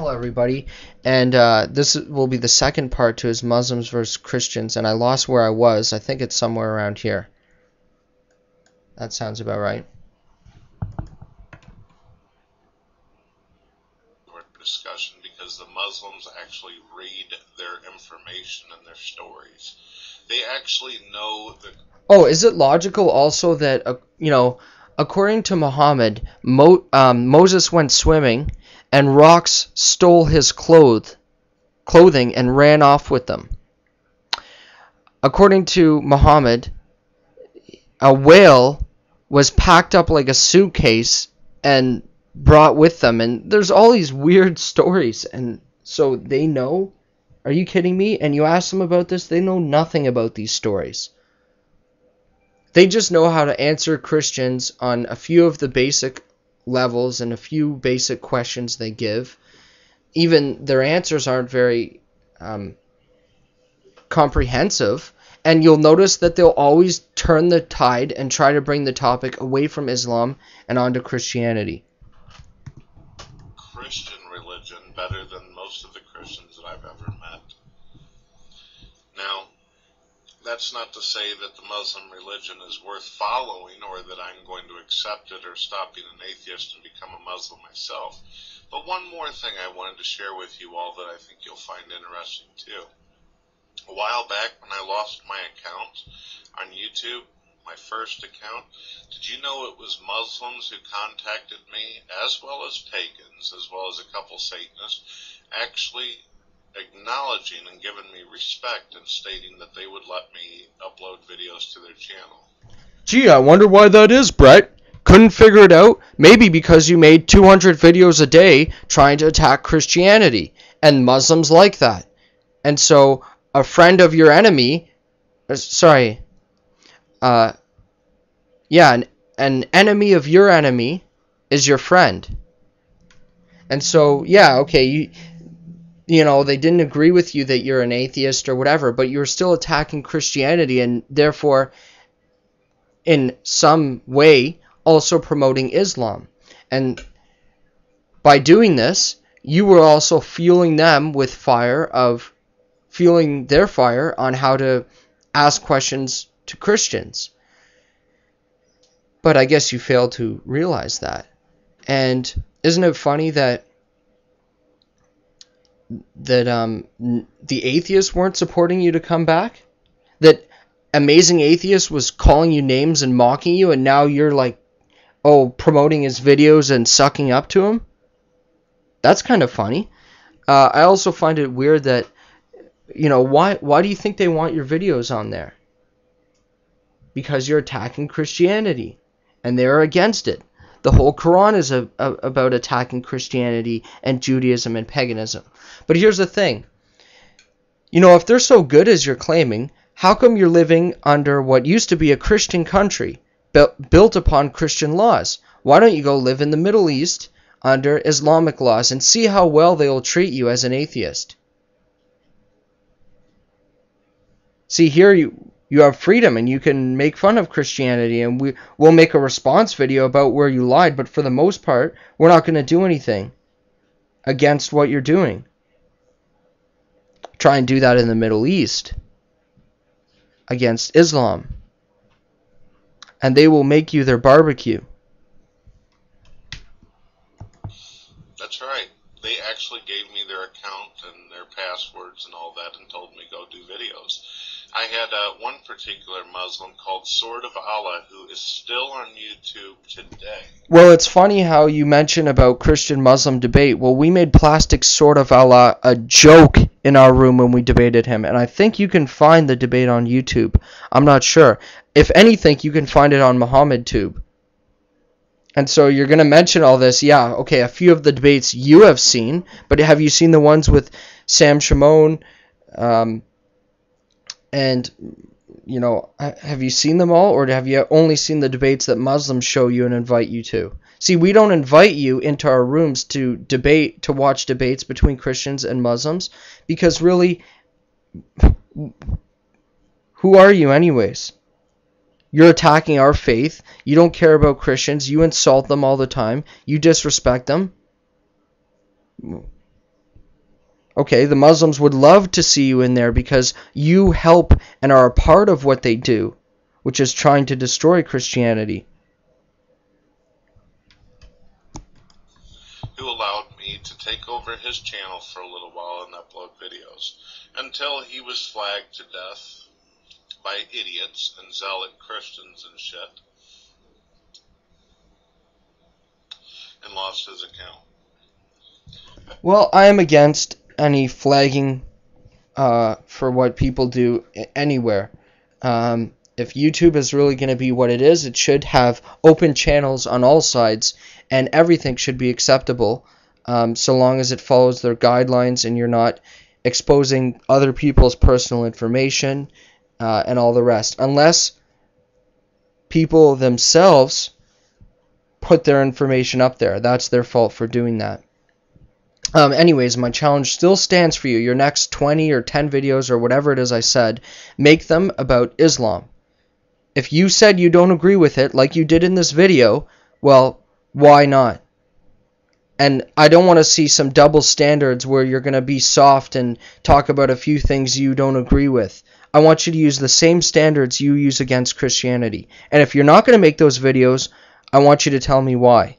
Hello, everybody, and this will be the second part to his Muslims versus Christians, and I lost where I was. I think it's somewhere around here. That sounds about right. Discussion because the Muslims actually read their information and their stories. They actually know that. Oh, is it logical also that, according to Muhammad, Moses went swimming and rocks stole his clothing and ran off with them? According to Muhammad, a whale was packed up like a suitcase and brought with them, and there's all these weird stories, and so they know. Are you kidding me? And you ask them about this, they know nothing about these stories. They just know how to answer Christians on a few of the basic levels and a few basic questions they give. Even their answers aren't very comprehensive, and you'll notice that they'll always turn the tide and try to bring the topic away from Islam and onto Christianity. Christian religion better than most of the Christians that I've ever met. Now, that's not to say that the Muslim religion is worth following or that I'm going to accept it or stop being an atheist and become a Muslim myself. But one more thing I wanted to share with you all that I think you'll find interesting too. A while back when I lost my account on YouTube, my first account, did you know it was Muslims who contacted me, as well as pagans, as well as a couple Satanists, actually acknowledging and giving me respect and stating that they would let me upload videos to their channel. Gee, I wonder why that is, Brett. Couldn't figure it out? Maybe because you made 200 videos a day trying to attack Christianity, and Muslims like that. And so a friend of your enemy, an enemy of your enemy is your friend. And so, yeah, okay, you know, they didn't agree with you that you're an atheist or whatever, but you're still attacking Christianity and therefore, in some way, also promoting Islam. And by doing this, you were also fueling them with fueling their fire on how to ask questions to Christians. But I guess you failed to realize that. And isn't it funny that the atheists weren't supporting you to come back? That Amazing Atheist was calling you names and mocking you, and now you're like, promoting his videos and sucking up to him? That's kind of funny. I also find it weird that, why do you think they want your videos on there? Because you're attacking Christianity, and they're against it. The whole Quran is about attacking Christianity and Judaism and paganism. But here's the thing. If they're so good as you're claiming, how come you're living under what used to be a Christian country, built upon Christian laws? Why don't you go live in the Middle East under Islamic laws and see how well they will treat you as an atheist? See, here you have freedom and you can make fun of Christianity, and we'll make a response video about where you lied, but for the most part, we're not going to do anything against what you're doing. Try and do that in the Middle East against Islam, and they will make you their barbecue. That's right. They actually gave me their account and their passwords and all that and told me go do videos. I had one particular Muslim called Sword of Allah who is still on YouTube today. Well, it's funny how you mention about Christian-Muslim debate. Well, we made Plastic Sword of Allah a joke in our room when we debated him, and I think you can find the debate on YouTube. I'm not sure. If anything, you can find it on MuhammadTube. And so you're going to mention all this. Yeah, okay, a few of the debates you have seen, but have you seen the ones with Sam Shimon? And, have you seen them all, or have you only seen the debates that Muslims show you and invite you to? See, we don't invite you into our rooms to watch debates between Christians and Muslims, because really, who are you anyways? You're attacking our faith. You don't care about Christians. You insult them all the time. You disrespect them. Okay, the Muslims would love to see you in there because you help and are a part of what they do, which is trying to destroy Christianity. Who allowed me to take over his channel for a little while and upload videos, until he was flagged to death by idiots and zealot Christians and shit, and lost his account. Well, I am against any flagging for what people do anywhere. If YouTube is really going to be what it is, it should have open channels on all sides, and everything should be acceptable, so long as it follows their guidelines and you're not exposing other people's personal information and all the rest. Unless people themselves put their information up there. That's their fault for doing that. Anyways, my challenge still stands for you. Your next 20 or 10 videos or whatever it is I said, make them about Islam. If you said you don't agree with it, like you did in this video, well, why not? And I don't want to see some double standards where you're going to be soft and talk about a few things you don't agree with. I want you to use the same standards you use against Christianity. And if you're not going to make those videos, I want you to tell me why.